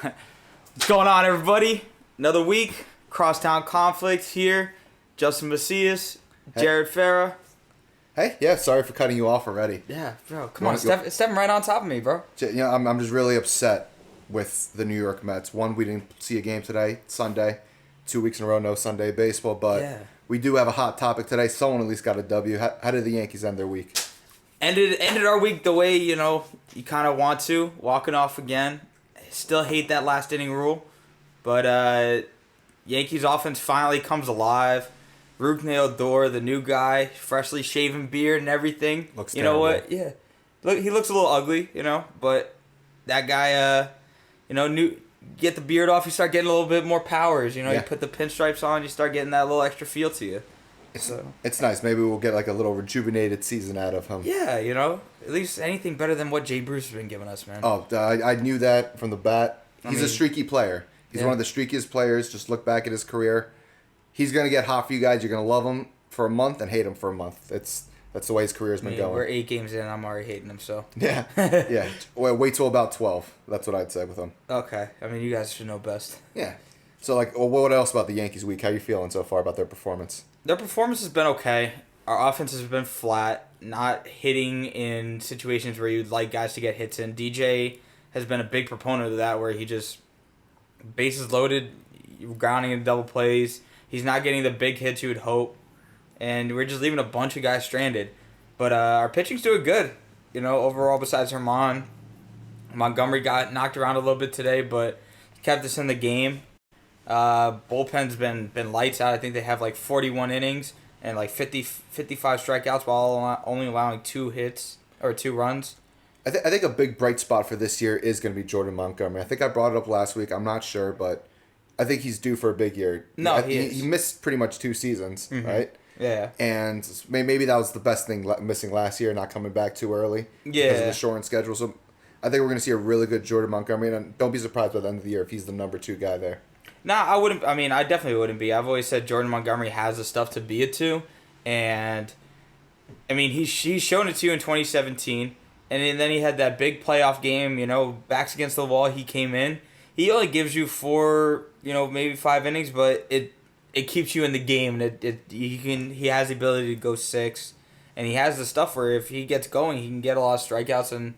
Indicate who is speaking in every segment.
Speaker 1: What's going on, everybody? Another week. Crosstown conflict here. Justin Macias, Jared Farah.
Speaker 2: Hey, yeah, sorry for cutting you off already.
Speaker 1: Yeah, bro, come on, stepping right on top of me, bro.
Speaker 2: You know, I'm just really upset with the New York Mets. One, we didn't see a game today, Sunday. 2 weeks in a row, no Sunday baseball, but we do have a hot topic today. Someone at least got a W. How did the Yankees end their week?
Speaker 1: Ended our week the way, you kind of want to. Walking off again. Still hate that last inning rule. But Yankees offense finally comes alive. Rougned Odor, the new guy, freshly shaven beard and everything.
Speaker 2: Looks
Speaker 1: you
Speaker 2: terrible.
Speaker 1: know what? Yeah. Look, he looks a little ugly, but that guy, get the beard off, you start getting a little bit more powers. You put the pinstripes on, you start getting that little extra feel to you.
Speaker 2: It's nice. Maybe we'll get like a little rejuvenated season out of him.
Speaker 1: Yeah, at least anything better than what Jay Bruce has been giving us, man.
Speaker 2: Oh, I knew that from the bat. He's a streaky player. He's one of the streakiest players. Just look back at his career. He's going to get hot for you guys. You're going to love him for a month and hate him for a month. That's the way his career's been going.
Speaker 1: We're 8 games in. I'm already hating him, so.
Speaker 2: Yeah. Yeah. Wait till about 12. That's what I'd say with him.
Speaker 1: Okay. You guys should know best.
Speaker 2: Yeah. So, what else about the Yankees week? How you feeling so far about their performance?
Speaker 1: Their performance has been okay. Our offense has been flat, not hitting in situations where you'd like guys to get hits in. DJ has been a big proponent of that, where he just bases loaded, grounding in double plays. He's not getting the big hits you would hope, and we're just leaving a bunch of guys stranded. But our pitching's doing good, overall. Besides Herman, Montgomery got knocked around a little bit today, but kept us in the game. Bullpen's been lights out. I think they have like 41 innings and like 55 strikeouts while only allowing 2 hits or 2 runs.
Speaker 2: I think a big bright spot for this year is going to be Jordan Montgomery. I think I brought it up last week. I'm not sure, but I think he's due for a big year.
Speaker 1: No,
Speaker 2: he missed pretty much 2 seasons, right?
Speaker 1: Yeah.
Speaker 2: And maybe that was the best thing missing last year, not coming back too early.
Speaker 1: Yeah.
Speaker 2: Because of the shortened schedule. So I think we're going to see a really good Jordan Montgomery, and don't be surprised by the end of the year if he's the number 2 guy there.
Speaker 1: Nah, I wouldn't. I definitely wouldn't be. I've always said Jordan Montgomery has the stuff to be a 2, and he's shown it to you in 2017, and then he had that big playoff game. Backs against the wall. He came in. He only gives you 4, maybe 5 innings, but it keeps you in the game, and he has the ability to go 6, and he has the stuff where if he gets going, he can get a lot of strikeouts and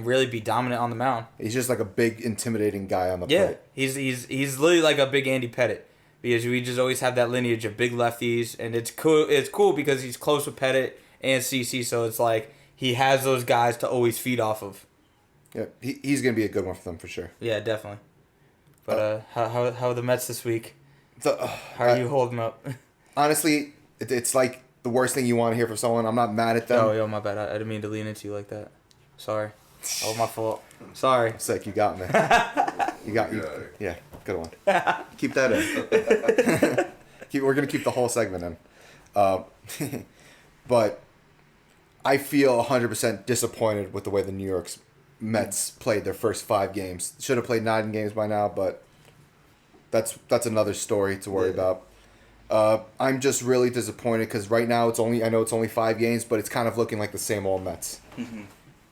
Speaker 1: really be dominant on the mound.
Speaker 2: He's just like a big, intimidating guy on the plate.
Speaker 1: Yeah, he's literally like a big Andy Pettit, because we just always have that lineage of big lefties, and it's cool. It's cool because he's close with Pettit and CC, so it's like he has those guys to always feed off of.
Speaker 2: Yeah, he's gonna be a good one for them for sure.
Speaker 1: Yeah, definitely. But how are the Mets this week? How are you holding up?
Speaker 2: Honestly, it's like the worst thing you want to hear from someone. I'm not mad at them.
Speaker 1: Oh, my bad. I didn't mean to lean into you like that. Sorry. Oh, my fault. Sorry.
Speaker 2: Sick, you got me. You. Yeah, good one. Keep that in. We're gonna keep the whole segment in. But I feel 100% disappointed with the way the New York Mets played their first 5 games. Should have played 9 games by now, but that's another story to worry about. I'm just really disappointed because right now I know it's only 5 games, but it's kind of looking like the same old Mets. Mm-hmm.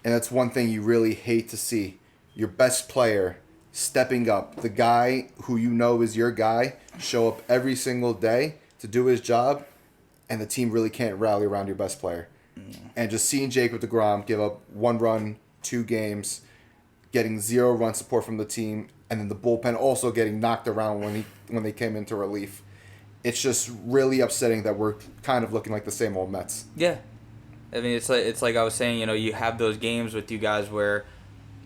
Speaker 2: And that's one thing you really hate to see. Your best player stepping up, the guy who is your guy, show up every single day to do his job, and the team really can't rally around your best player. And just seeing Jacob deGrom give up 1 run, 2 games, getting 0 run support from the team, and then the bullpen also getting knocked around when they came into relief. It's just really upsetting that we're kind of looking like the same old Mets.
Speaker 1: Yeah. It's like I was saying, you have those games with you guys where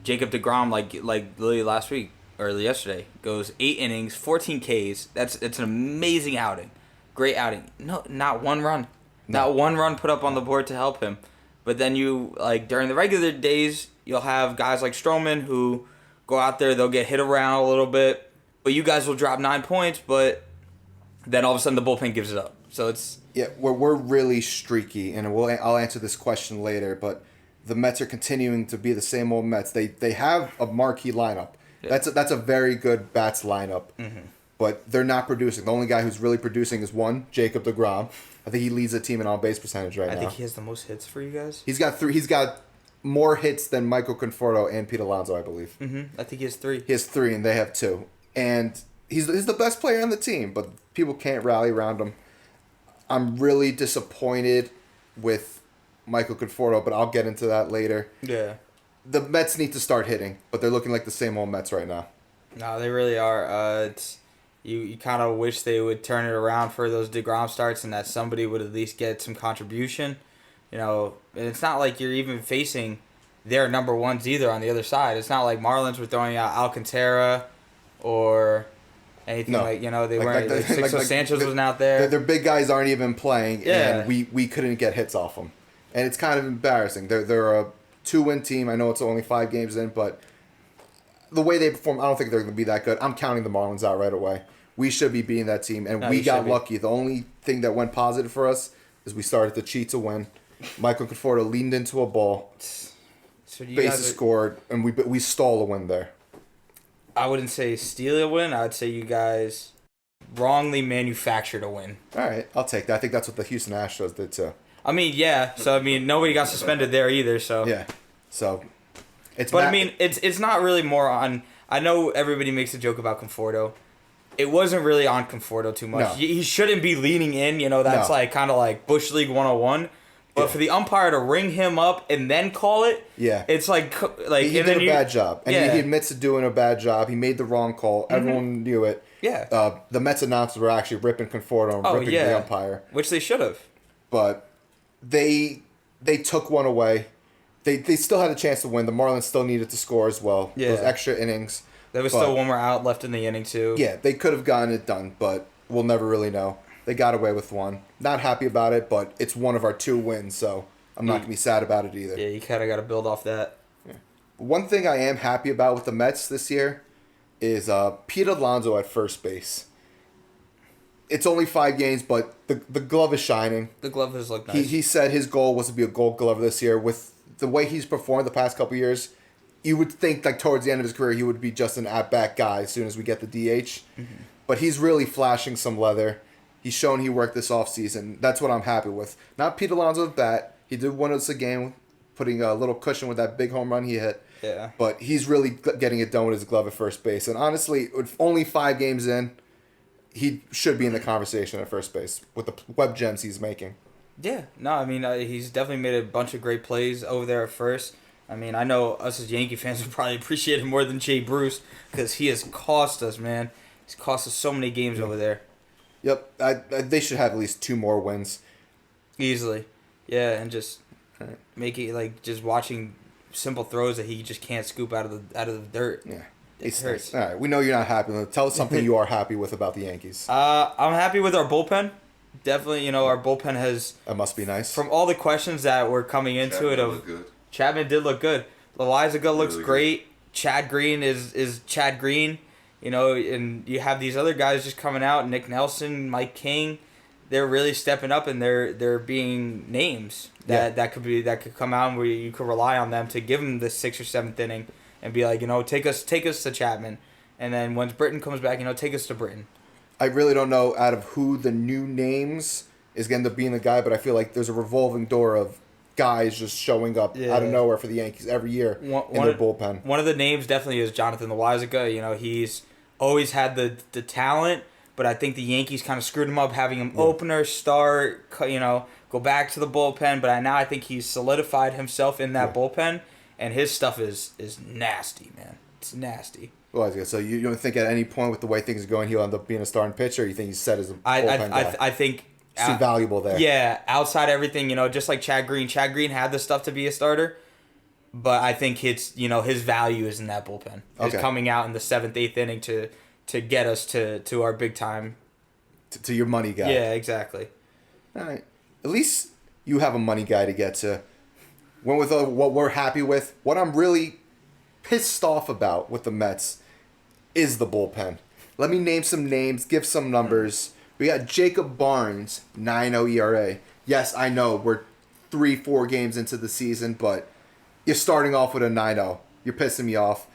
Speaker 1: Jacob deGrom, like literally last week or yesterday, goes 8 innings, 14 Ks. It's an amazing outing, great outing. No, not 1 run, not 1 run put up on the board to help him. But then during the regular days, you'll have guys like Stroman who go out there, they'll get hit around a little bit, but you guys will drop 9 points, but then all of a sudden the bullpen gives it up. So it's...
Speaker 2: Yeah, we're really streaky, and I'll answer this question later, but the Mets are continuing to be the same old Mets. They have a marquee lineup. Yeah. That's a very good bats lineup, but they're not producing. The only guy who's really producing is Jacob deGrom. I think he leads the team in on-base percentage right now.
Speaker 1: I think he has the most hits for you guys.
Speaker 2: He's got more hits than Michael Conforto and Pete Alonso, I believe.
Speaker 1: I think he has 3.
Speaker 2: He has 3, and they have 2. And he's the best player on the team, but people can't rally around him. I'm really disappointed with Michael Conforto, but I'll get into that later.
Speaker 1: Yeah.
Speaker 2: The Mets need to start hitting, but they're looking like the same old Mets right now.
Speaker 1: No, they really are. You kind of wish they would turn it around for those DeGrom starts and that somebody would at least get some contribution. And it's not like you're even facing their number ones either on the other side. It's not like Marlins were throwing out Alcantara or anything they weren't. Sixto Sanchez wasn't out there.
Speaker 2: Their big guys aren't even playing,
Speaker 1: Yeah.
Speaker 2: and we couldn't get hits off them. And it's kind of embarrassing. They're a 2-win team. I know it's only 5 games in, but the way they perform, I don't think they're going to be that good. I'm counting the Marlins out right away. We should be beating that team, and we got lucky. The only thing that went positive for us is we started to cheat to win. Michael Conforto leaned into a ball, bases scored, and we stole a win there.
Speaker 1: I wouldn't say steal a win. I would say you guys wrongly manufactured a win.
Speaker 2: All right, I'll take that. I think that's what the Houston Astros did too.
Speaker 1: I mean, yeah. So nobody got suspended there either. So
Speaker 2: yeah. So it's.
Speaker 1: But it's not really more on. I know everybody makes a joke about Conforto. It wasn't really on Conforto too much.
Speaker 2: No.
Speaker 1: He shouldn't be leaning in. That's kind of like Bush League 101. But for the umpire to ring him up and then call it, it's like
Speaker 2: he did a bad job, and he admits to doing a bad job. He made the wrong call. Everyone knew it.
Speaker 1: Yeah.
Speaker 2: The Mets announcers were actually ripping Conforto and ripping the umpire,
Speaker 1: which they should have.
Speaker 2: But they took one away. They still had a chance to win. The Marlins still needed to score as well.
Speaker 1: Yeah.
Speaker 2: Those extra innings.
Speaker 1: There was still one more out left in the inning too.
Speaker 2: Yeah, they could have gotten it done, but we'll never really know. They got away with one. Not happy about it, but it's one of our 2 wins, so I'm not going to be sad about it either.
Speaker 1: Yeah, you kind of got to build off that.
Speaker 2: Yeah. One thing I am happy about with the Mets this year is Pete Alonso at first base. It's only 5 games, but the glove is shining.
Speaker 1: The glove has looked nice.
Speaker 2: He said his goal was to be a Gold Glover this year. With the way he's performed the past couple years, you would think like towards the end of his career he would be just an at-bat guy as soon as we get the DH. But he's really flashing some leather. He's shown he worked this offseason. That's what I'm happy with. Not Pete Alonso's bat. He did win us a game, putting a little cushion with that big home run he hit.
Speaker 1: Yeah.
Speaker 2: But he's really getting it done with his glove at first base. And honestly, with only 5 games in, he should be in the conversation at first base with the web gems he's making.
Speaker 1: Yeah. No, I mean, he's definitely made a bunch of great plays over there at first. I mean, I know us as Yankee fans would probably appreciate him more than Jay Bruce because he has cost us, man. He's cost us so many games over there.
Speaker 2: Yep. They should have at least 2 more wins.
Speaker 1: Easily. Yeah, and just make it like just watching simple throws that he just can't scoop out of the dirt.
Speaker 2: Yeah.
Speaker 1: It hurts.
Speaker 2: All right, we know you're not happy. Tell us something you are happy with about the Yankees.
Speaker 1: I'm happy with our bullpen. Definitely, our bullpen has...
Speaker 2: That must be nice.
Speaker 1: From all the questions that were coming into Chapman did look good. Loizaga looks really great. Good. Chad Green is Chad Green. And you have these other guys just coming out. Nick Nelson, Mike King. They're really stepping up, and they're being names that could come out and where you could rely on them to give them the 6th or 7th inning and be like, take us to Chapman, and then once Britton comes back, take us to Britton.
Speaker 2: I really don't know out of who the new names is going to end up being the guy, but I feel like there's a revolving door of guys just showing up out of nowhere for the Yankees every year in their bullpen.
Speaker 1: One of the names definitely is Jonathan Loizaga. He's always had the talent. But I think the Yankees kind of screwed him up, having him opener, start, go back to the bullpen. But now I think he's solidified himself in that bullpen, and his stuff is nasty, man. It's nasty.
Speaker 2: Well, so you don't think at any point with the way things are going he'll end up being a starting pitcher? Or you think he's set as a bullpen guy?
Speaker 1: I think
Speaker 2: it's too valuable there.
Speaker 1: Yeah, outside everything, just like Chad Green. Chad Green had the stuff to be a starter, but I think his value is in that bullpen. He's coming out in the 7th, 8th inning to get us to our big time.
Speaker 2: To your money guy.
Speaker 1: Yeah, exactly.
Speaker 2: All right. At least you have a money guy to get to. Went with what we're happy with. What I'm really pissed off about with the Mets is the bullpen. Let me name some names, give some numbers. We got Jacob Barnes, 9.0 ERA. Yes, I know we're 3-4 games into the season, but you're starting off with a 9.0. You're pissing me off.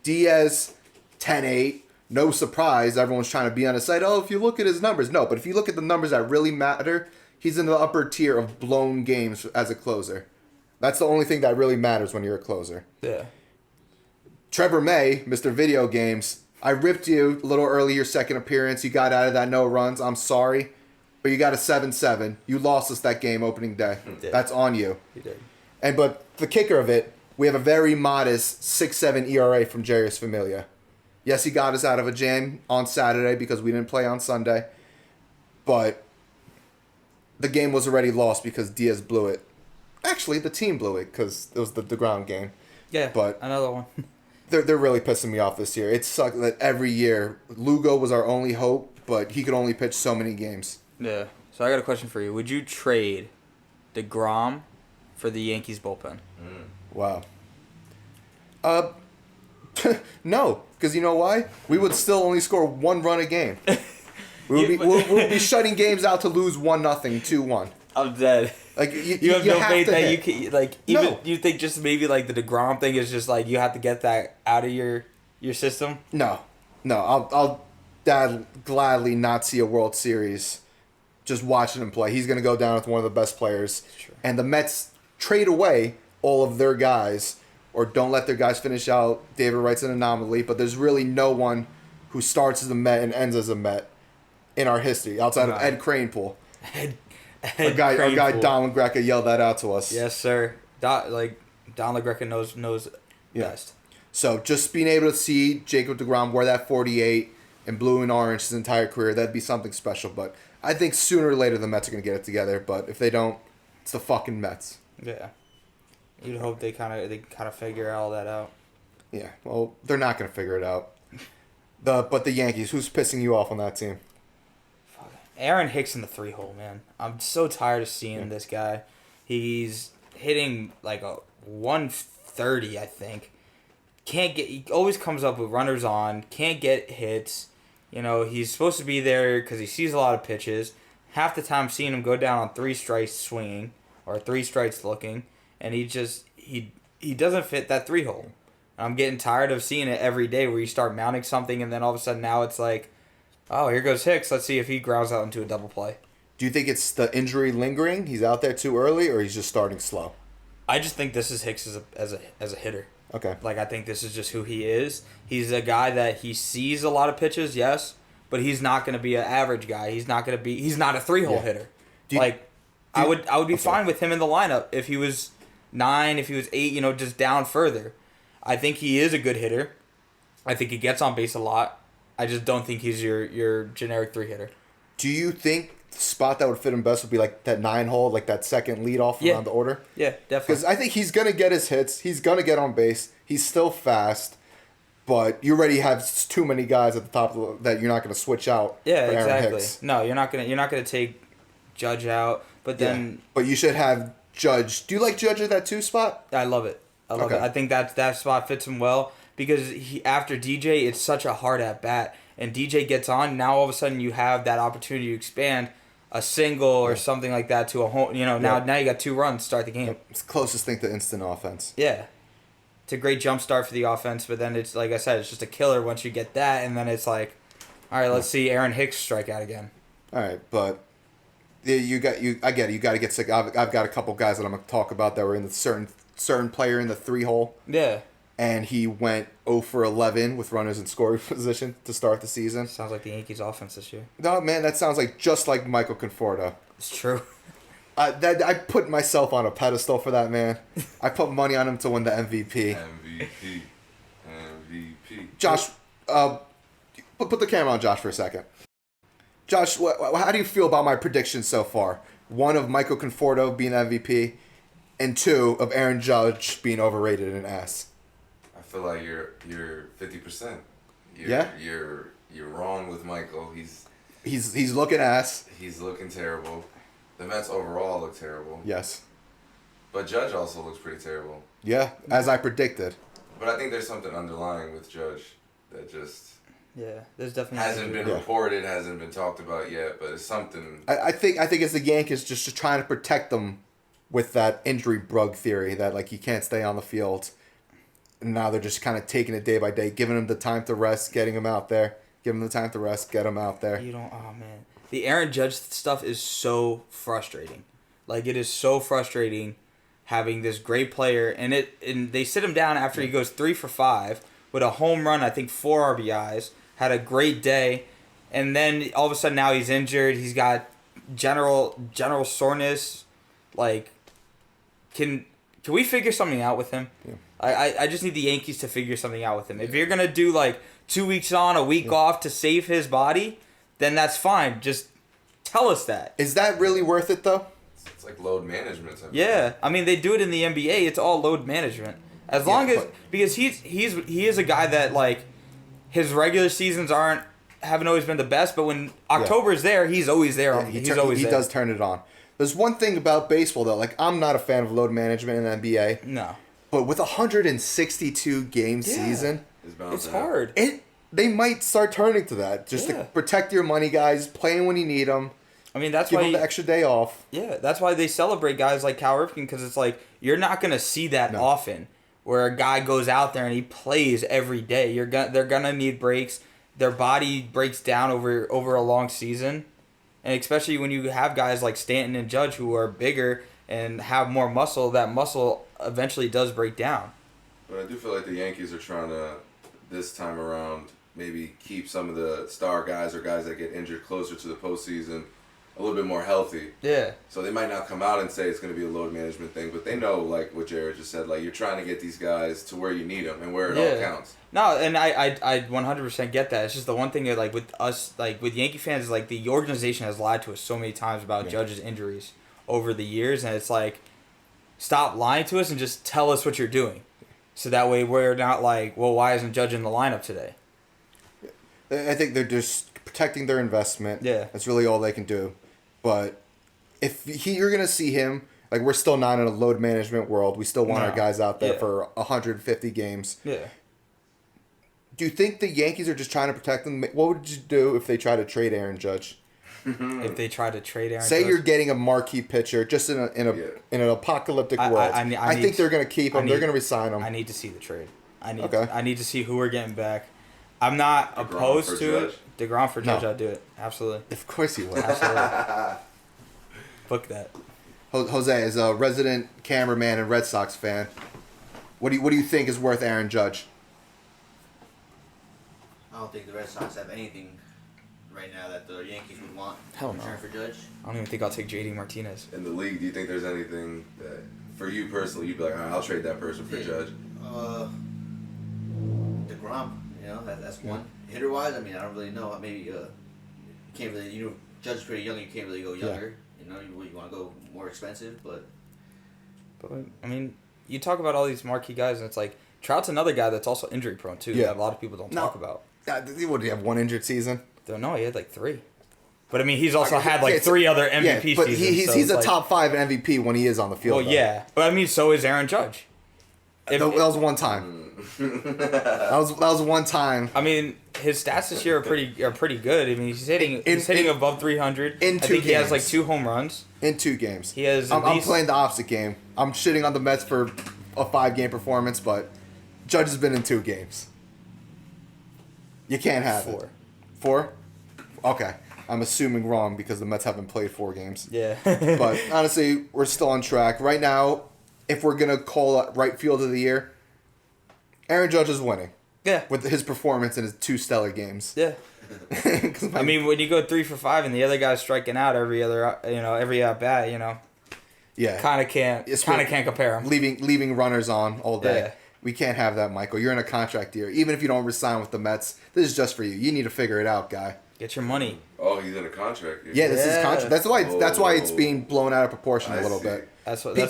Speaker 2: Diaz, 10.8. No surprise, everyone's trying to be on his side. Oh, if you look at his numbers. No, but if you look at the numbers that really matter, he's in the upper tier of blown games as a closer. That's the only thing that really matters when you're a closer.
Speaker 1: Yeah.
Speaker 2: Trevor May, Mr. Video Games, I ripped you a little early your second appearance. You got out of that no runs. I'm sorry. But you got a 7-7. You lost us that game opening day. That's on you.
Speaker 1: You did.
Speaker 2: But the kicker of it, we have a very modest 6.7 ERA from Jarius Familia. Yes, he got us out of a jam on Saturday because we didn't play on Sunday. But the game was already lost because Diaz blew it. Actually, the team blew it because it was the ground game.
Speaker 1: Yeah,
Speaker 2: but
Speaker 1: another one.
Speaker 2: They're really pissing me off this year. It sucked that every year Lugo was our only hope, but he could only pitch so many games.
Speaker 1: Yeah. So I got a question for you. Would you trade DeGrom for the Yankees bullpen?
Speaker 2: Wow. No, because you know why? We would still only score 1 run a game. We would be shutting games out to lose 1-0, 2-1.
Speaker 1: I'm dead.
Speaker 2: Like
Speaker 1: you have no faith that
Speaker 2: hit.
Speaker 1: you can like even you think just maybe like the DeGrom thing is just like you have to get that out of your system.
Speaker 2: No, I'll gladly not see a World Series. Just watching him play, he's gonna go down with one of the best players.
Speaker 1: Sure.
Speaker 2: And the Mets trade away all of their guys, or don't let their guys finish out. David Wright's an anomaly, but there's really no one who starts as a Met and ends as a Met in our history outside of Ed Kranepool. Our guy Don LaGreca yelled that out to us.
Speaker 1: Yes, sir. Don LaGreca knows best.
Speaker 2: So just being able to see Jacob deGrom wear that 48 in blue and orange his entire career, that'd be something special. But I think sooner or later the Mets are going to get it together. But if they don't, it's the fucking Mets.
Speaker 1: Yeah. You'd hope they kind of figure all that out.
Speaker 2: Yeah. Well, they're not going to figure it out. But the Yankees, who's pissing you off on that team?
Speaker 1: Aaron Hicks in the 3-hole, man. I'm so tired of seeing this guy. He's hitting like a 130, I think. He always comes up with runners on, can't get hits. You know, he's supposed to be there because he sees a lot of pitches. Half the time seeing him go down on 3 strikes swinging or 3 strikes looking, and he doesn't fit that 3-hole. I'm getting tired of seeing it every day where you start mounting something and then all of a sudden now it's like, oh, here goes Hicks. Let's see if he grounds out into a double play.
Speaker 2: Do you think it's the injury lingering? He's out there too early, or he's just starting slow?
Speaker 1: I just think this is Hicks as a hitter.
Speaker 2: Okay.
Speaker 1: Like, I think this is just who he is. He's a guy that he sees a lot of pitches, yes, but he's not going to be an average guy. He's not a 3-hole hitter. I would be fine with him in the lineup if he was 9, if he was 8, just down further. I think he is a good hitter. I think he gets on base a lot. I just don't think he's your generic 3-hitter.
Speaker 2: Do you think the spot that would fit him best would be like that 9-hole, like that second leadoff around the order?
Speaker 1: Yeah, definitely.
Speaker 2: Because I think he's going to get his hits. He's going to get on base. He's still fast. But you already have too many guys at the top that you're not going to switch out.
Speaker 1: Yeah,
Speaker 2: for Aaron
Speaker 1: exactly.
Speaker 2: Hicks.
Speaker 1: No, you're not gonna take Judge out. But then,
Speaker 2: yeah. But you should have Judge. Do you like Judge at that 2 spot?
Speaker 1: I love it. I love it. I think that spot fits him well because after DJ, it's such a hard at bat. And DJ gets on, now all of a sudden you have that opportunity to expand a single or something like that to a home. Now you got 2 runs to start the game.
Speaker 2: It's the closest thing to instant offense.
Speaker 1: Yeah. It's a great jump start for the offense, but then it's, like I said, it's just a killer once you get that, and then it's like, all right, let's see Aaron Hicks strike out again.
Speaker 2: All right, but I get it. You got to get sick. I've got a couple guys that I'm going to talk about that were in the certain player in the 3-hole.
Speaker 1: Yeah.
Speaker 2: And he went 0 for 11 with runners in scoring position to start the season.
Speaker 1: Sounds like the Yankees' offense this year.
Speaker 2: No, man, that sounds just like Michael Conforto.
Speaker 1: It's true.
Speaker 2: I put myself on a pedestal for that man. I put money on him to win the MVP. MVP. Josh, put the camera on Josh for a second. Josh, how do you feel about my predictions so far? 1 of Michael Conforto being MVP, and 2 of Aaron Judge being overrated and ass.
Speaker 3: I feel like you're 50%. You're wrong with Michael.
Speaker 2: He's looking ass.
Speaker 3: He's looking terrible. The Mets overall look terrible.
Speaker 2: Yes.
Speaker 3: But Judge also looks pretty terrible.
Speaker 2: Yeah, as I predicted.
Speaker 3: But I think there's something underlying with Judge that just
Speaker 1: there's definitely
Speaker 3: hasn't been reported, hasn't been talked about yet, but it's something.
Speaker 2: I think it's the Yankees just trying to protect them with that injury bug theory that like he can't stay on the field. And now they're just kind of taking it day by day, giving him the time to rest, getting him out there, giving him the time to rest, get him out there.
Speaker 1: Oh man, the Aaron Judge stuff is so frustrating. Like, it is so frustrating having this great player, and they sit him down after he goes 3 for 5 with a home run, I think 4 RBIs, had a great day, and then all of a sudden now he's injured. He's got general soreness. Like, can we figure something out with him?
Speaker 2: Yeah.
Speaker 1: I just need the Yankees to figure something out with him. If you're gonna do like 2 weeks on, a week off to save his body, then that's fine. Just tell us that.
Speaker 2: Is that really worth it though?
Speaker 3: It's like load management.
Speaker 1: Yeah, I mean they do it in the NBA. It's all load management. As long as because he is a guy that like his regular seasons haven't always been the best, but when October is there, he's always there.
Speaker 2: He
Speaker 1: there.
Speaker 2: does turn it on. There's one thing about baseball though. Like I'm not a fan of load management in the NBA.
Speaker 1: No.
Speaker 2: But with a 162 game season,
Speaker 1: it's hard.
Speaker 2: They might start turning to that just to protect your money, guys. Playing when you need them.
Speaker 1: I mean, that's
Speaker 2: give
Speaker 1: why
Speaker 2: them the extra day off.
Speaker 1: Yeah, that's why they celebrate guys like Cal Ripken, because it's like you're not gonna see that often, where a guy goes out there and he plays every day. They're gonna need breaks. Their body breaks down over a long season, and especially when you have guys like Stanton and Judge who are bigger and have more muscle, that muscle eventually does break down.
Speaker 3: But I do feel like the Yankees are trying to, this time around, maybe keep some of the star guys or guys that get injured closer to the postseason a little bit more healthy.
Speaker 1: Yeah.
Speaker 3: So they might not come out and say it's going to be a load management thing, but they know, like what Jared just said, like you're trying to get these guys to where you need them and where it all counts.
Speaker 1: No, and I 100% get that. It's just the one thing that, like, with us, like, with Yankee fans, is, like, the organization has lied to us so many times about Judge's injuries over the years, and it's like, stop lying to us and just tell us what you're doing. So that way we're not like, well, why isn't Judge in the lineup today?
Speaker 2: I think they're just protecting their investment.
Speaker 1: Yeah.
Speaker 2: That's really all they can do. But if you're going to see him, like we're still not in a load management world. We still want our guys out there for 150 games.
Speaker 1: Yeah.
Speaker 2: Do you think the Yankees are just trying to protect them? What would you do if they try to trade Aaron Judge?
Speaker 1: If they try to trade Aaron
Speaker 2: Say
Speaker 1: Judge?
Speaker 2: you're getting a marquee pitcher just in an apocalyptic world. I think they're going to keep him. They're going to resign him.
Speaker 1: I need to see the trade. I need to see who we're getting back. I'm not opposed to it. DeGrom for Judge, I'd do it. Absolutely.
Speaker 2: Of course you would.
Speaker 1: Absolutely. Book that.
Speaker 2: Jose is a resident cameraman and Red Sox fan. What do you think is worth Aaron Judge?
Speaker 4: I don't think the Red Sox have anything right now that the Yankees would want.
Speaker 1: Hell no.
Speaker 4: For Judge.
Speaker 1: I don't even think I'll take JD Martinez.
Speaker 3: In the league, do you think there's anything that, for you personally, you'd be like, all right, I'll trade that person for Judge?
Speaker 4: DeGrom, that's one. Hitter-wise, I mean, I don't really know. Maybe you can't really, Judge is pretty young, you can't really go younger. You want to go more expensive, but
Speaker 1: I mean, you talk about all these marquee guys, and it's like, Trout's another guy that's also injury-prone, too, that a lot of people don't talk about.
Speaker 2: What, did he have one injured season?
Speaker 1: No, he had like 3. But I mean, he's also had like 3 other MVP
Speaker 2: but
Speaker 1: seasons.
Speaker 2: He's a top 5 MVP when he is on the field.
Speaker 1: Well, yeah, but I mean, so is Aaron Judge.
Speaker 2: That was one time. that was one time.
Speaker 1: I mean, his stats this year are pretty good. I mean, he's hitting above 300.
Speaker 2: In 2
Speaker 1: I think
Speaker 2: games.
Speaker 1: he has like 2 home runs.
Speaker 2: In 2 games.
Speaker 1: He has.
Speaker 2: I'm playing the opposite game. I'm shitting on the Mets for a 5-game performance, but Judge has been in 2 games. You can't have
Speaker 1: 4.
Speaker 2: it. 4? Okay. I'm assuming wrong because the Mets haven't played 4 games.
Speaker 1: Yeah.
Speaker 2: But honestly, we're still on track. Right now, if we're going to call it right field of the year, Aaron Judge is winning.
Speaker 1: Yeah.
Speaker 2: With his performance in his 2 stellar games.
Speaker 1: Yeah. I mean, when you go 3 for 5 and the other guy's striking out every at bat,
Speaker 2: yeah,
Speaker 1: kind of can't compare him.
Speaker 2: Leaving runners on all day.
Speaker 1: Yeah.
Speaker 2: We can't have that, Michael. You're in a contract year. Even if you don't resign with the Mets, this is just for you. You need to figure it out, guy.
Speaker 1: Get your money.
Speaker 3: Oh, he's in a contract year.
Speaker 2: Yeah, this is contract. That's why it's being blown out of proportion a little bit.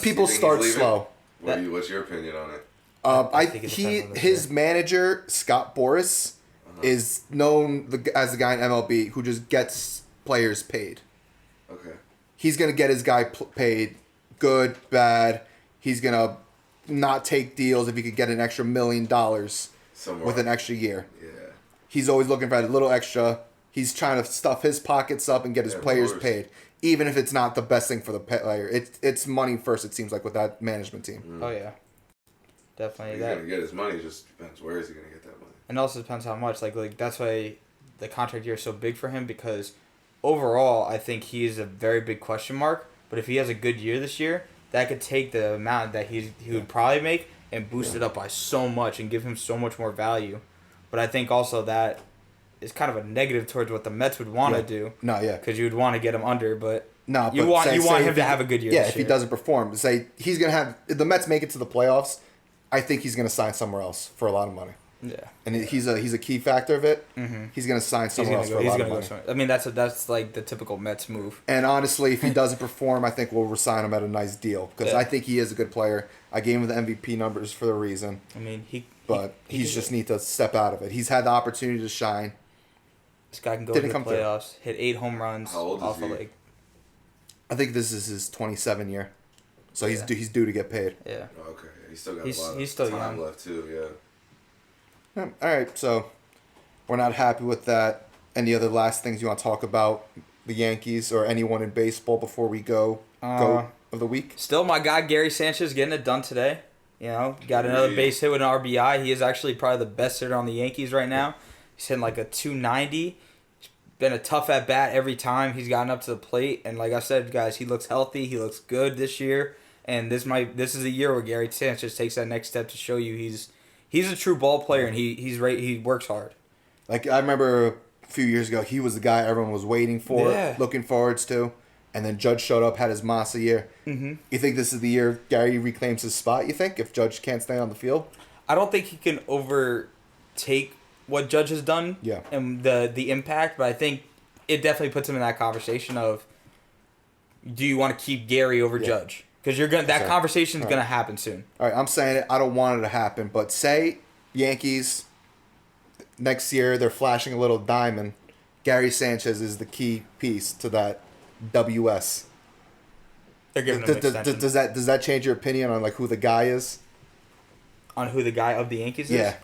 Speaker 2: People start slow.
Speaker 3: What's your opinion on it?
Speaker 2: His manager Scott Boras is known as the guy in MLB who just gets players paid.
Speaker 3: Okay.
Speaker 2: He's gonna get his guy paid, good, bad. He's gonna not take deals if he could get an extra $1 million with an extra year.
Speaker 3: Yeah.
Speaker 2: He's always looking for a little extra. He's trying to stuff his pockets up and get his players paid, even if it's not the best thing for the player. It's money first. It seems like with that management team.
Speaker 1: Oh yeah, definitely.
Speaker 3: He's gonna get his money. It just depends where is he gonna get that money.
Speaker 1: And also depends how much. Like that's why the contract year is so big for him, because overall I think he is a very big question mark. But if he has a good year this year, that could take the amount that he would probably make and boost it up by so much and give him so much more value. But I think also that is kind of a negative towards what the Mets would want to do.
Speaker 2: No, yeah.
Speaker 1: Because you would want to get him under, but
Speaker 2: no,
Speaker 1: you want him to have a good year.
Speaker 2: Yeah,
Speaker 1: this
Speaker 2: if
Speaker 1: year.
Speaker 2: he doesn't perform, say he's gonna have if the Mets make it to the playoffs. I think he's gonna sign somewhere else for a lot of money.
Speaker 1: Yeah,
Speaker 2: and he's a key factor of it.
Speaker 1: Mm-hmm.
Speaker 2: He's gonna sign somewhere else for a lot of money.
Speaker 1: I mean, that's like the typical Mets move.
Speaker 2: And honestly, if he doesn't perform, I think we'll resign him at a nice deal because I think he is a good player. I gave him the MVP numbers for a reason.
Speaker 1: I mean, he
Speaker 2: just need to step out of it. He's had the opportunity to shine.
Speaker 1: This guy can go to the playoffs, hit 8 home runs off of like.
Speaker 2: I think this is his 27th year, so he's due to get paid.
Speaker 1: Yeah.
Speaker 3: Okay, he's still got a lot of time left too.
Speaker 2: Yeah. All right, so we're not happy with that. Any other last things you want to talk about the Yankees or anyone in baseball before we go of the week?
Speaker 1: Still, my guy Gary Sanchez getting it done today. You know, got another base hit with an RBI. He is actually probably the best hitter on the Yankees right now. He's hitting like a 290. He's been a tough at bat every time he's gotten up to the plate. And like I said, guys, he looks healthy. He looks good this year. And this is a year where Gary Sanchez takes that next step to show you he's a true ball player and he works hard.
Speaker 2: Like I remember a few years ago, he was the guy everyone was waiting for, looking forwards to. And then Judge showed up, had his Massa year. Mm-hmm. You think this is the year Gary reclaims his spot, you think, if Judge can't stay on the field?
Speaker 1: I don't think he can overtake what Judge has done and the impact, but I think it definitely puts him in that conversation of, do you want to keep Gary over Judge? Because that conversation is going to happen soon. All
Speaker 2: right, I'm saying it. I don't want it to happen, but say Yankees next year, they're flashing a little diamond. Gary Sanchez is the key piece to that WS.
Speaker 1: They're giving him an extension.
Speaker 2: Does that change your opinion on like who the guy is?
Speaker 1: On who the guy of the Yankees is?
Speaker 2: Yeah.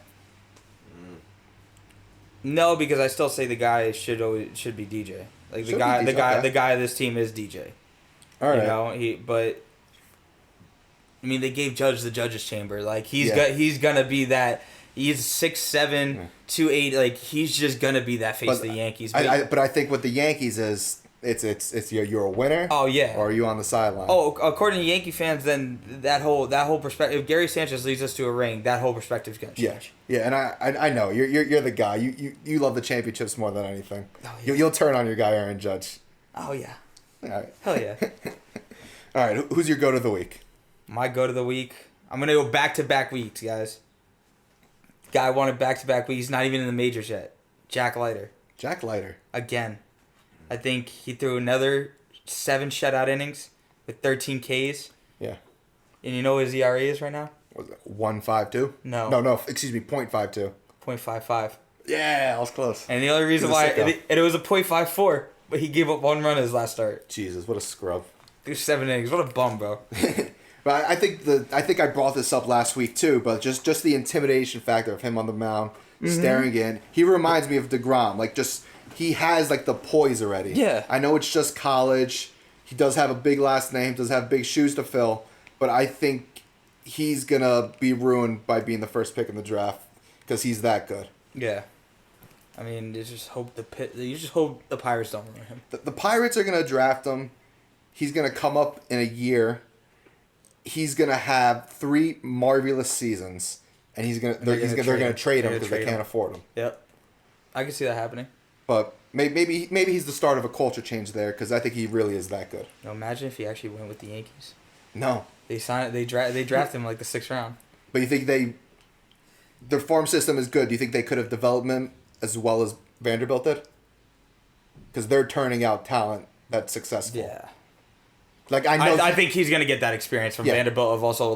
Speaker 1: No, because I still say the guy should be DJ. Like the guy of this team is DJ.
Speaker 2: All right.
Speaker 1: You know, but I mean, they gave Judge the judge's chamber. Like he's gonna be that. He's 6'7", 280. Like he's just gonna be that face of the Yankees.
Speaker 2: But I think what the Yankees is, it's you're a winner.
Speaker 1: Oh yeah.
Speaker 2: Or are you on the sideline?
Speaker 1: Oh, according to Yankee fans, then that whole perspective. If Gary Sanchez leads us to a ring, that whole perspective is gonna change.
Speaker 2: Yeah, and I know you're the guy. You love the championships more than anything.
Speaker 1: Oh, yeah.
Speaker 2: You'll turn on your guy Aaron Judge.
Speaker 1: Oh yeah.
Speaker 2: All right.
Speaker 1: Hell yeah.
Speaker 2: All right. Who's your go to the week?
Speaker 1: My go to the week. I'm gonna go back weeks, guys. Guy wanted back weeks. He's not even in the majors yet. Jack Leiter.
Speaker 2: Jack Leiter.
Speaker 1: Again. I think he threw another 7 shutout innings with 13 Ks.
Speaker 2: Yeah.
Speaker 1: And you know what his ERA is right now?
Speaker 2: Was it 1.52?
Speaker 1: No.
Speaker 2: Excuse me, 0.52.
Speaker 1: 0.55.
Speaker 2: Yeah, I was close.
Speaker 1: And the only reason why it was a 0.54, but he gave up 1 run his last start.
Speaker 2: Jesus, what a scrub.
Speaker 1: Threw 7 innings. What a bum, bro.
Speaker 2: But I think I brought this up last week too. But just the intimidation factor of him on the mound, staring in. He reminds me of DeGrom. Like he has like the poise already.
Speaker 1: Yeah.
Speaker 2: I know it's just college. He does have a big last name. Does have big shoes to fill. But I think he's gonna be ruined by being the first pick in the draft because he's that good.
Speaker 1: Yeah. I mean, you just hope the Pirates don't ruin him.
Speaker 2: The Pirates are gonna draft him. He's gonna come up in a year. He's gonna have 3 marvelous seasons, and they're gonna trade him because they can't afford him.
Speaker 1: Yep, I can see that happening.
Speaker 2: But maybe he's the start of a culture change there because I think he really is that good.
Speaker 1: Now imagine if he actually went with the Yankees.
Speaker 2: No,
Speaker 1: they draft him like the 6th round.
Speaker 2: But you think their farm system is good? Do you think they could have developed him as well as Vanderbilt did? Because they're turning out talent that's successful.
Speaker 1: Yeah.
Speaker 2: Like I
Speaker 1: think he's gonna get that experience from Vanderbilt of also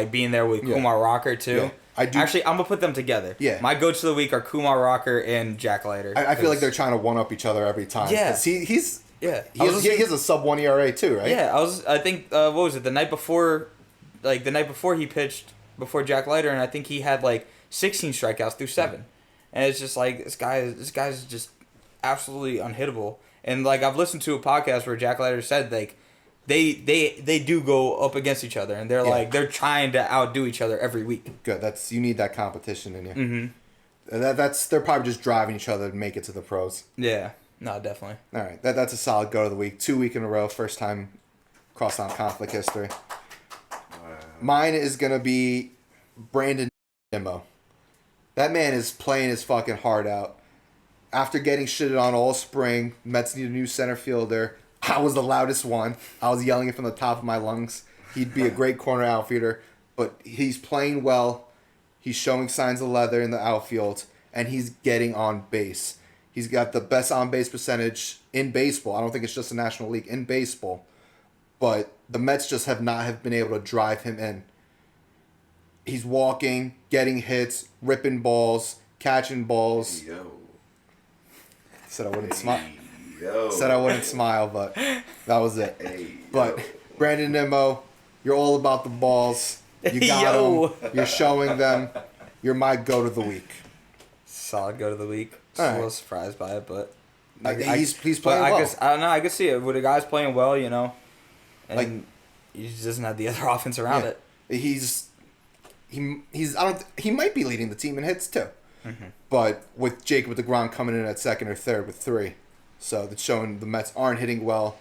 Speaker 1: being there with Kumar Rocker too. Yeah. I do. Actually, I'm gonna put them together.
Speaker 2: Yeah.
Speaker 1: My go-to of the week are Kumar Rocker and Jack Leiter.
Speaker 2: I feel like they're trying to one up each other every time.
Speaker 1: Yeah.
Speaker 2: He has a sub 1 ERA too, right?
Speaker 1: Yeah. I think what was it the night before he pitched before Jack Leiter, and I think he had like 16 strikeouts through 7, and it's just like this guy's just absolutely unhittable. And like I've listened to a podcast where Jack Leiter said like. They do go up against each other, and they're trying to outdo each other every week.
Speaker 2: Good. You need that competition in you. Mm-hmm. They're probably just driving each other to make it to the pros.
Speaker 1: Yeah. No, definitely.
Speaker 2: All right. That's a solid go of the week. 2 week in a row. First time Crosstown conflict history. Mine is going to be Brandon Nimmo. That man is playing his fucking heart out. After getting shitted on all spring, Mets need a new center fielder. I was the loudest one. I was yelling it from the top of my lungs. He'd be a great corner outfielder, but he's playing well. He's showing signs of leather in the outfield, and he's getting on base. He's got the best on-base percentage in baseball. I don't think it's just the National League, in baseball. But the Mets just have not been able to drive him in. He's walking, getting hits, ripping balls, catching balls.
Speaker 3: Hey, yo.
Speaker 2: Said I wouldn't smile.
Speaker 3: Yo.
Speaker 2: Said I wouldn't smile, but that was it.
Speaker 3: Hey,
Speaker 2: But
Speaker 3: yo.
Speaker 2: Brandon Nimmo, you're all about the balls. You got
Speaker 1: Yo.
Speaker 2: them. You're showing them. You're my go to the week.
Speaker 1: Solid go to the week. Just
Speaker 2: All
Speaker 1: a
Speaker 2: right.
Speaker 1: little surprised by it, but
Speaker 2: He's
Speaker 1: but
Speaker 2: playing well.
Speaker 1: I don't know. I could see it with the guys playing well, you know, and
Speaker 2: Like-
Speaker 1: he just doesn't have the other offense around
Speaker 2: Yeah.
Speaker 1: it.
Speaker 2: He's he might be leading the team in hits too. But with Jacob DeGrom coming in at second or third with 3. So that's showing the Mets aren't hitting well.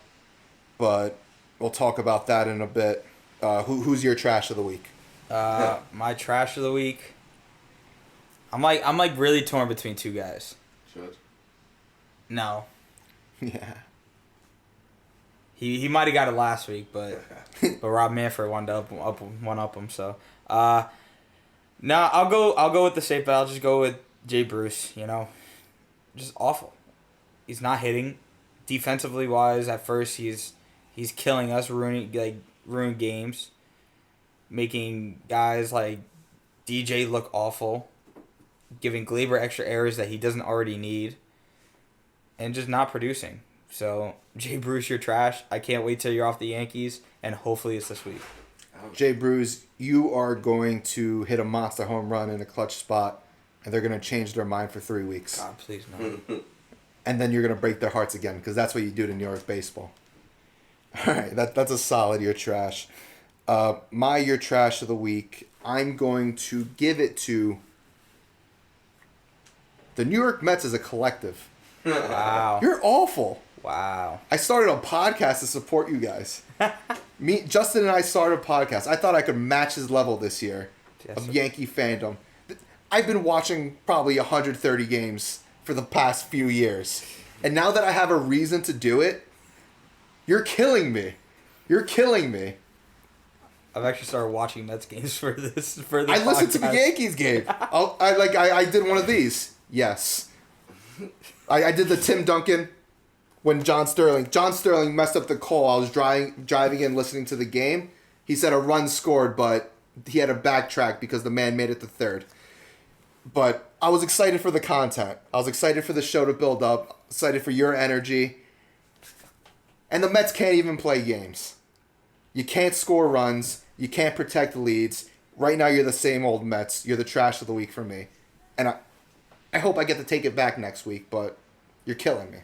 Speaker 2: But we'll talk about that in a bit. Who's your trash of the week?
Speaker 1: My trash of the week. I'm like really torn between 2 guys.
Speaker 3: Judge.
Speaker 1: No,
Speaker 2: Yeah.
Speaker 1: he might have got it last week, but Rob Manfred wanted to up him. So no, I'll go with the safe bet. I'll just go with Jay Bruce. You know, just awful. He's not hitting. Defensively wise, at first he's killing us, ruining games, making guys like DJ look awful, giving Glaber extra errors that he doesn't already need, and just not producing. So, Jay Bruce, you're trash. I can't wait till you're off the Yankees, and hopefully it's this week.
Speaker 2: Jay Bruce, you are going to hit a monster home run in a clutch spot, and they're going to change their mind for 3 weeks.
Speaker 1: God, please no.
Speaker 2: And then you're going to break their hearts again, because that's what you do to New York baseball. All right, that's a solid your trash. My your trash of the week, I'm going to give it to the New York Mets as a collective.
Speaker 1: Wow.
Speaker 2: You're awful.
Speaker 1: Wow.
Speaker 2: I started a podcast to support you guys. Justin and I started a podcast. I thought I could match his level this year
Speaker 1: Yes,
Speaker 2: of
Speaker 1: sir.
Speaker 2: Yankee fandom. I've been watching probably 130 games for the past few years. And now that I have a reason to do it, you're killing me. You're killing me.
Speaker 1: I've actually started watching Mets games for this.
Speaker 2: I listened to the
Speaker 1: podcast.
Speaker 2: Yankees game. I did one of these. Yes. I did the Tim Duncan when John Sterling messed up the call. I was driving in listening to the game. He said a run scored, but he had to backtrack because the man made it to third. But I was excited for the content. I was excited for the show to build up. Excited for your energy. And the Mets can't even play games. You can't score runs. You can't protect leads. Right now, you're the same old Mets. You're the trash of the week for me. And I hope I get to take it back next week, but you're killing me.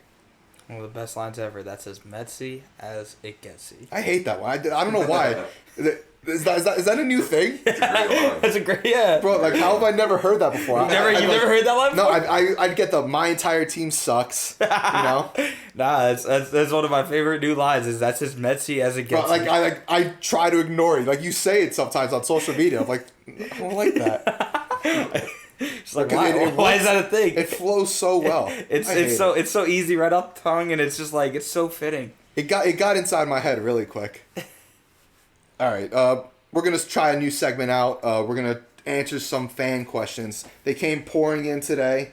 Speaker 1: One of the best lines ever. That's as Metsy as it getsy.
Speaker 2: I hate that one. I don't know why. Is that a new thing?
Speaker 3: It's a great line.
Speaker 1: That's a great, yeah.
Speaker 2: Bro, like, how have I never heard that before?
Speaker 1: You've never heard that line
Speaker 2: No,
Speaker 1: before?
Speaker 2: I'd get my entire team sucks, you know?
Speaker 1: Nah, that's one of my favorite new lines. Is that's as Metsy as it
Speaker 2: Bro,
Speaker 1: gets.
Speaker 2: I try to ignore it. Like, you say it sometimes on social media. I'm like, I don't like that.
Speaker 1: It's like,
Speaker 2: Because
Speaker 1: why is that a thing?
Speaker 2: It flows so well.
Speaker 1: It's so easy right off the tongue, and it's just like it's so fitting.
Speaker 2: It got inside my head really quick. All right, we're gonna try a new segment out. We're gonna answer some fan questions. They came pouring in today,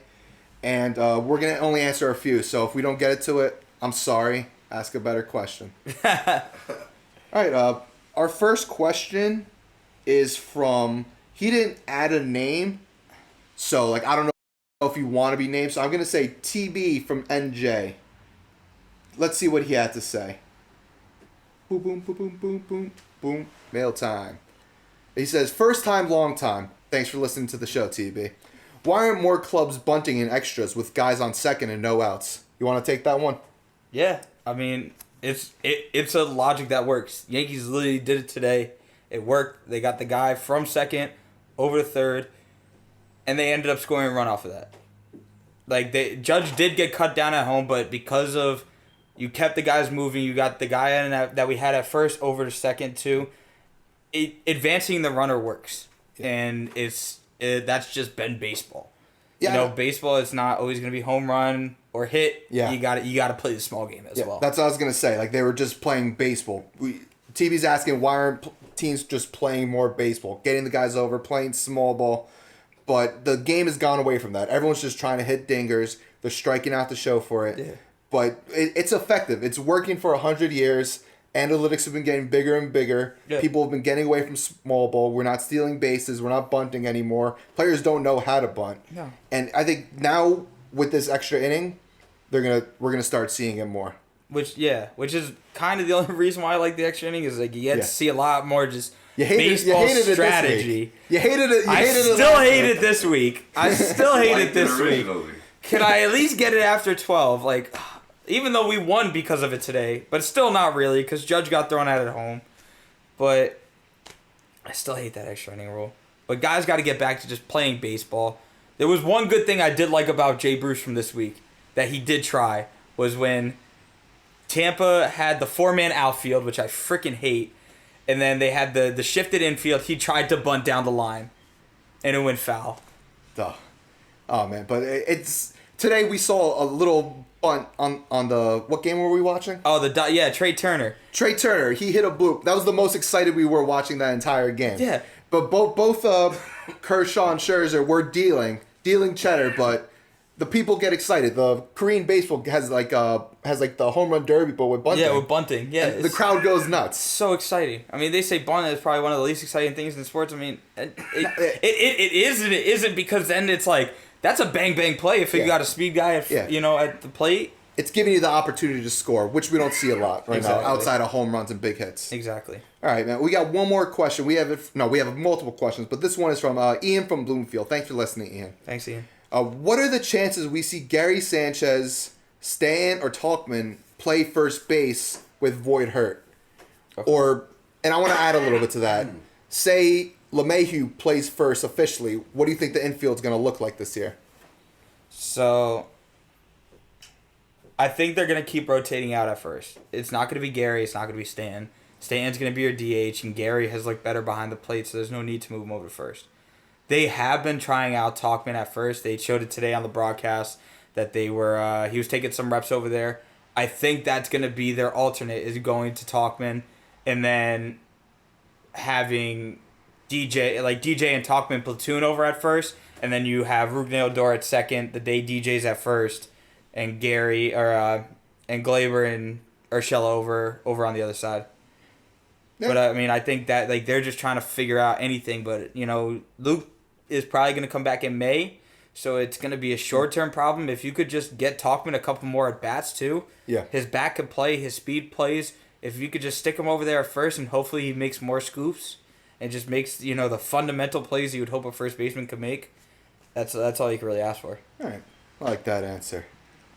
Speaker 2: and we're gonna only answer a few. So if we don't get to it, I'm sorry. Ask a better question. All right. Our first question is from. He didn't add a name, so like I don't know if you want to be named. So I'm gonna say TB from NJ. Let's see what he had to say. Boom, boom, boom, boom, boom, boom, boom. Mail time. He says, first time, long time. Thanks for listening to the show, TB. Why aren't more clubs bunting in extras with guys on second and no outs? You want to take that one?
Speaker 1: Yeah, I mean it's a logic that works. Yankees literally did it today. It worked. They got the guy from second over to third, and they ended up scoring a run off of that. Like Judge did get cut down at home, but because of you kept the guys moving, you got the guy in that we had at first over to second too. advancing the runner works, and that's just been baseball.
Speaker 2: Yeah,
Speaker 1: baseball is not always going to be home run or hit.
Speaker 2: Yeah.
Speaker 1: You got to play the small game as well.
Speaker 2: That's what I was gonna say. Like they were just playing baseball. TV's asking why aren't teams just playing more baseball, getting the guys over, playing small ball. But the game has gone away from that. Everyone's just trying to hit dingers. They're striking out the show for it.
Speaker 1: Yeah.
Speaker 2: But it's effective. It's working for 100 years. Analytics have been getting bigger and bigger.
Speaker 1: Yeah.
Speaker 2: People have been getting away from small ball. We're not stealing bases. We're not bunting anymore. Players don't know how to bunt.
Speaker 1: No.
Speaker 2: And I think now with this extra inning, we're gonna start seeing it more.
Speaker 1: Which is kind of the only reason why I like the extra inning is like you get to see a lot more just baseball strategy.
Speaker 2: You hated it.
Speaker 1: I still hate it this week. I still hate it this week. Can I at least get it after 12? Like, even though we won because of it today, but still not really because Judge got thrown out at home. But I still hate that extra inning rule. But guys got to get back to just playing baseball. There was one good thing I did like about Jay Bruce from this week that he did try was when Tampa had the 4-man outfield, which I freaking hate, and then they had the shifted infield. He tried to bunt down the line, and it went foul.
Speaker 2: Duh. Oh man, but it's today we saw a little bunt on the what game were we watching?
Speaker 1: Oh, Trey Turner.
Speaker 2: Trey Turner, he hit a bloop. That was the most excited we were watching that entire game.
Speaker 1: Yeah.
Speaker 2: But both Kershaw and Scherzer were dealing cheddar, but the people get excited. The Korean baseball has like the home run derby, but with bunting.
Speaker 1: Yeah, with bunting. Yeah,
Speaker 2: and the crowd goes nuts.
Speaker 1: So exciting. I mean, they say bunting is probably one of the least exciting things in sports. I mean, it is and it isn't because then it's like that's a bang bang play if you got a speed guy at the plate.
Speaker 2: It's giving you the opportunity to score, which we don't see a lot right now outside of home runs and big hits.
Speaker 1: Exactly.
Speaker 2: All right, man. We got one more question. We have multiple questions, but this one is from Ian from Bloomfield. Thanks for listening, Ian.
Speaker 1: Thanks, Ian.
Speaker 2: What are the chances we see Gary Sanchez, Stan, or Talkman play first base with Voit hurt? Okay. And I want to add a little bit to that. Say LeMahieu plays first officially. What do you think the infield's going to look like this year?
Speaker 1: So, I think they're going to keep rotating out at first. It's not going to be Gary. It's not going to be Stan. Stan's going to be your DH, and Gary has looked better behind the plate, so there's no need to move him over to first. They have been trying out Talkman at first. They showed it today on the broadcast that they were he was taking some reps over there. I think that's going to be their alternate is going to Talkman and then having DJ and Talkman platoon over at first, and then you have Rougned Odor at second the day DJ's at first, and Gary and Glaber and Urshela over on the other side. Yeah. But I mean, I think that they're just trying to figure out anything. But Luke is probably going to come back in May, so it's going to be a short-term problem. If you could just get Talkman a couple more at-bats, too.
Speaker 2: Yeah.
Speaker 1: His bat could play, his speed plays. If you could just stick him over there at first, and hopefully he makes more scoops and just makes, the fundamental plays you would hope a first baseman could make, that's all you can really ask for.
Speaker 2: All right. I like that answer.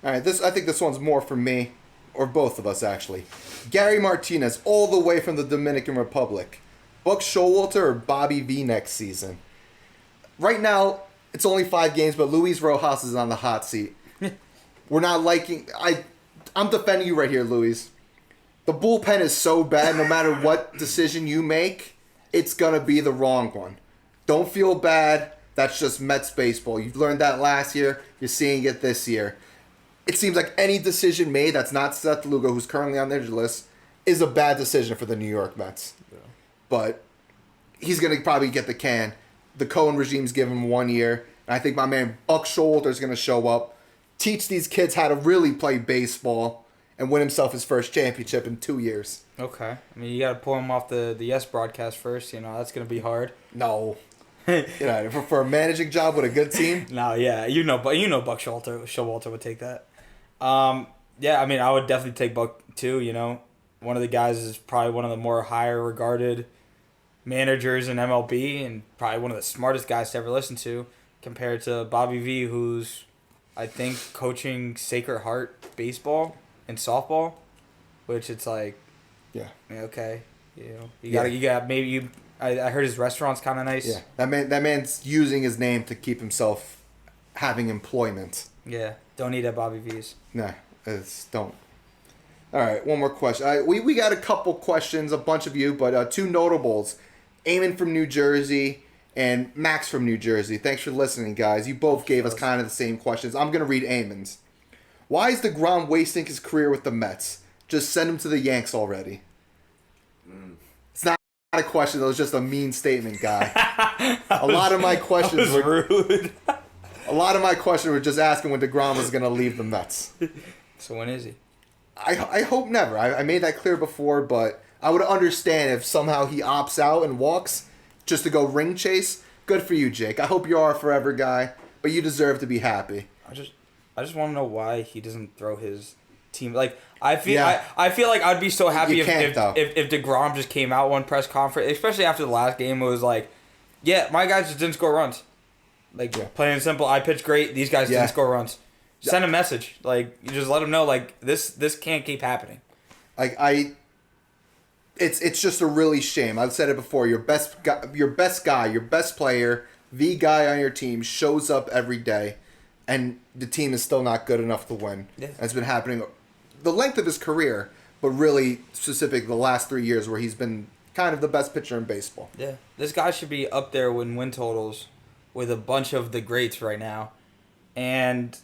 Speaker 2: All right, I think this one's more for me, or both of us, actually. Gary Martinez, all the way from the Dominican Republic. Buck Showalter or Bobby V next season? Right now, it's only 5 games, but Luis Rojas is on the hot seat. We're not liking... I'm defending you right here, Luis. The bullpen is so bad, no matter what decision you make, it's going to be the wrong one. Don't feel bad. That's just Mets baseball. You've learned that last year. You're seeing it this year. It seems like any decision made that's not Seth Lugo, who's currently on their list, is a bad decision for the New York Mets. Yeah. But he's going to probably get the can. The Cohen regime's given him 1 year. And I think my man Buck Showalter is going to show up, teach these kids how to really play baseball, and win himself his first championship in 2 years.
Speaker 1: Okay. I mean, you got to pull him off the Yes broadcast first. That's going to be hard.
Speaker 2: No. For a managing job with a good team?
Speaker 1: No, yeah. Buck Showalter would take that. Yeah, I mean, I would definitely take Buck too, One of the guys is probably one of the more higher regarded managers in MLB and probably one of the smartest guys to ever listen to compared to Bobby V, who's, I think, coaching Sacred Heart baseball and softball, which it's like,
Speaker 2: yeah,
Speaker 1: okay, I heard his restaurant's kind of nice.
Speaker 2: Yeah, that man's using his name to keep himself having employment.
Speaker 1: Yeah, don't eat at Bobby V's.
Speaker 2: Nah, don't. All right, one more question. We got a couple questions, a bunch of you, but 2 notables. Eamon from New Jersey, and Max from New Jersey. Thanks for listening, guys. You both gave us kind of the same questions. I'm going to read Eamon's. Why is DeGrom wasting his career with the Mets? Just send him to the Yanks already. It's not a question. That was just a mean statement, guy. A lot of my questions were
Speaker 1: rude.
Speaker 2: A lot of my questions were just asking when DeGrom was going to leave the Mets.
Speaker 1: So when is he?
Speaker 2: I hope never. I made that clear before, but I would understand if somehow he opts out and walks just to go ring chase. Good for you, Jake. I hope you are a forever guy, but you deserve to be happy.
Speaker 1: I just want to know why he doesn't throw his team. Like I feel like I'd be so happy if DeGrom just came out one press conference, especially after the last game. It was like, yeah, my guys just didn't score runs. Like plain and simple, I pitched great. These guys didn't score runs. Send a message. Like you just let them know. Like this can't keep happening.
Speaker 2: Like it's just a really shame. I've said it before. Your best guy, your best player, the guy on your team shows up every day, and the team is still not good enough to win. Yeah. And it's been happening the length of his career, but really specific the last 3 years where he's been kind of the best pitcher in baseball.
Speaker 1: Yeah, this guy should be up there with win totals with a bunch of the greats right now, and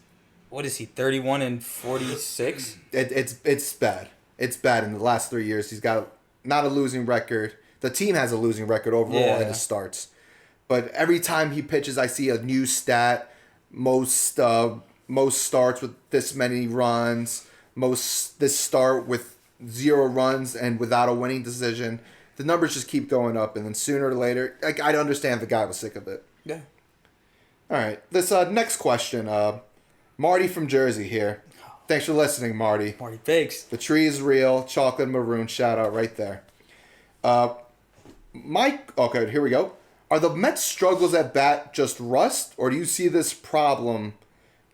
Speaker 1: what is he? 31-46.
Speaker 2: It's bad. It's bad in the last 3 years. He's got not a losing record. The team has a losing record overall in his starts, but every time he pitches, I see a new stat. Most starts with this many runs. This start with 0 runs and without a winning decision. The numbers just keep going up, and then sooner or later, like I'd understand if the guy was sick of it.
Speaker 1: Yeah.
Speaker 2: All right. This next question, Marty from Jersey here. Thanks for listening, Marty.
Speaker 1: Marty, thanks.
Speaker 2: The tree is real. Chocolate maroon. Shout out right there. Mike. Okay, here we go. Are the Mets' struggles at bat just rust, or do you see this problem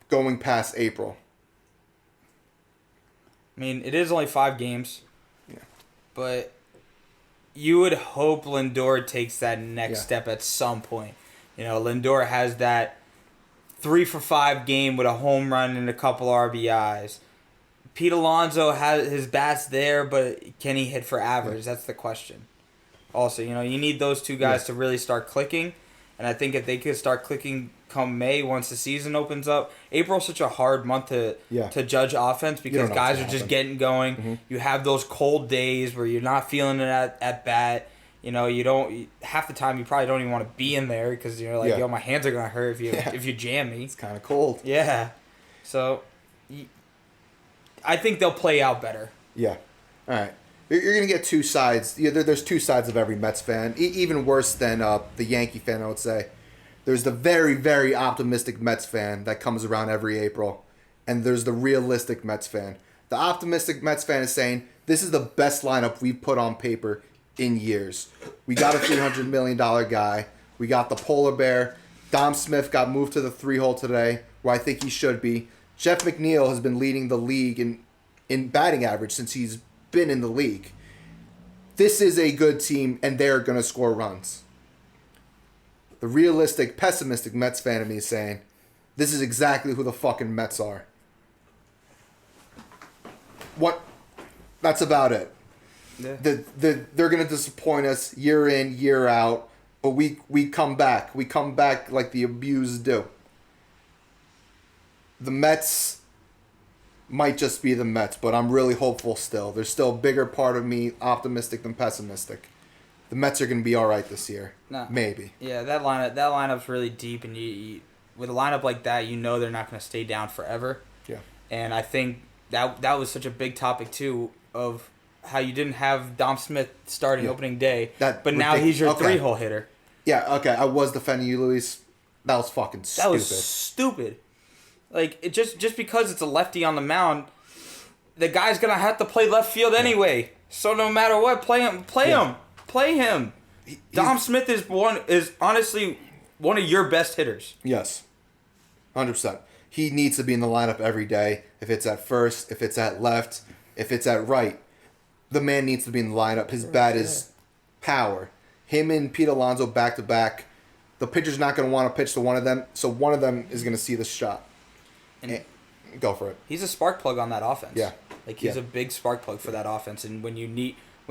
Speaker 2: going past April?
Speaker 1: I mean, it is only 5 games. Yeah. But you would hope Lindor takes that next step at some point. You know, Lindor has that 3-for-5 game with a home run and a couple RBIs. Pete Alonso has his bats there, but can he hit for average? That's the question. Also, you know, you need those two guys to really start clicking. And I think if they could start clicking come May once the season opens up. April's such a hard month to judge offense because guys are just getting going. Mm-hmm. You have those cold days where you're not feeling it at bat. You know, half the time you probably don't even want to be in there because you're like, yo, my hands are going to hurt if you jam me.
Speaker 2: It's kind of cold.
Speaker 1: Yeah. So I think they'll play out better.
Speaker 2: Yeah. All right. You're going to get two sides. There's two sides of every Mets fan. Even worse than the Yankee fan, I would say. There's the very, very optimistic Mets fan that comes around every April. And there's the realistic Mets fan. The optimistic Mets fan is saying, this is the best lineup we've put on paper in years. We got a $300 million guy. We got the polar bear. Dom Smith got moved to the 3-hole today, where I think he should be. Jeff McNeil has been leading the league in batting average since he's been in the league. This is a good team, and they're going to score runs. The realistic, pessimistic Mets fan of me is saying, this is exactly who the fucking Mets are. That's about it. Yeah. They're going to disappoint us year in, year out, but we come back. We come back like the abused do. The Mets might just be the Mets, but I'm really hopeful still. There's still a bigger part of me optimistic than pessimistic. The Mets are going to be all right this year. No. Maybe.
Speaker 1: Yeah, that lineup's really deep, and you with a lineup like that, you know they're not going to stay down forever.
Speaker 2: Yeah.
Speaker 1: And I think that was such a big topic too of how you didn't have Dom Smith starting opening day, but now he's your 3-hole hitter.
Speaker 2: Yeah, okay. I was defending you, Luis. That was fucking stupid.
Speaker 1: That was stupid. Like, it just because it's a lefty on the mound, the guy's going to have to play left field anyway. So no matter what, play him. Play him. Dom Smith is honestly one of your best hitters.
Speaker 2: Yes. 100%. He needs to be in the lineup every day. If it's at first, if it's at left, if it's at right. The man needs to be in the lineup. His bat is power. Him and Pete Alonso back-to-back. The pitcher's not going to want to pitch to one of them, so one of them is going to see the shot. And go for it.
Speaker 1: He's a spark plug on that offense.
Speaker 2: Yeah.
Speaker 1: Like, he's a big spark plug for that offense. And when you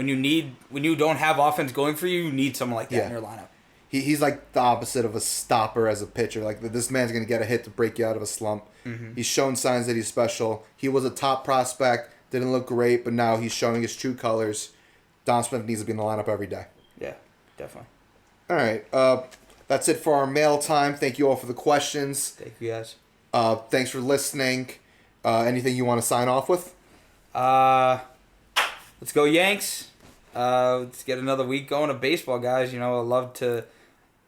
Speaker 1: when you don't have offense going for you, you need someone like that in your lineup.
Speaker 2: He's like the opposite of a stopper as a pitcher. Like, this man's going to get a hit to break you out of a slump. Mm-hmm. He's shown signs that he's special. He was a top prospect, didn't look great, but now he's showing his true colors. Don Smith needs to be in the lineup every day.
Speaker 1: Yeah, definitely.
Speaker 2: All right. That's it for our mail time. Thank you all for the questions.
Speaker 1: Thank you, guys.
Speaker 2: Thanks for listening. Anything you want to sign off with?
Speaker 1: Let's go Yanks. Let's get another week going of baseball, guys.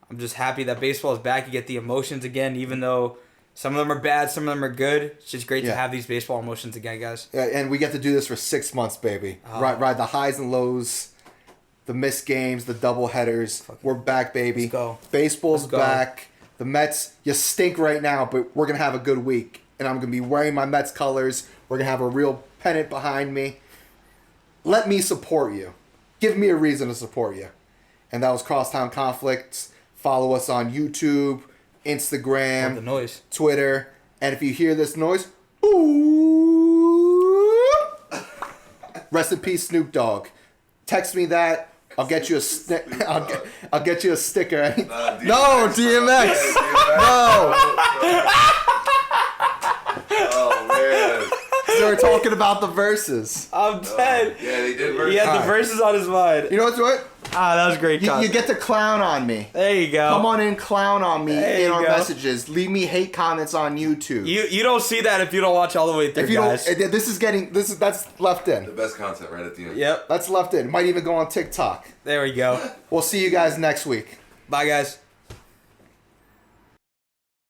Speaker 1: I'm just happy that baseball is back. You get the emotions again, even though some of them are bad, some of them are good. It's just great to have these baseball emotions again, guys.
Speaker 2: Yeah, and we get to do this for 6 months, baby. Ride the highs and lows, the missed games, the double headers. We're back, baby.
Speaker 1: Let's go.
Speaker 2: Baseball's back. The Mets, you stink right now, but we're going to have a good week. And I'm going to be wearing my Mets colors. We're going to have a real pennant behind me. Let me support you. Give me a reason to support you. And that was Crosstown Conflicts. Follow us on YouTube, Instagram,
Speaker 1: the noise.
Speaker 2: Twitter. And if you hear this noise, ooh, rest in peace, Snoop Dogg. Text me that. I'll get you a I'll get you a sticker. No, DMX. No.
Speaker 3: Oh man.
Speaker 2: So we're talking about the verses.
Speaker 1: I'm dead.
Speaker 3: Yeah, they did verses.
Speaker 1: He had the verses on his mind.
Speaker 2: You know what's what?
Speaker 1: That was great.
Speaker 2: You get to clown on me.
Speaker 1: There you go.
Speaker 2: Come on in, clown on me
Speaker 1: There
Speaker 2: in
Speaker 1: you
Speaker 2: our
Speaker 1: go.
Speaker 2: messages. Leave me hate comments on YouTube.
Speaker 1: You don't see that if you don't watch all the way through,
Speaker 2: If you
Speaker 1: guys.
Speaker 2: don't, that's left
Speaker 3: The
Speaker 2: in.
Speaker 3: best content right at the end.
Speaker 1: Yep.
Speaker 2: That's left in. Might even go on TikTok.
Speaker 1: There we go.
Speaker 2: We'll see you guys next week.
Speaker 1: Bye, guys.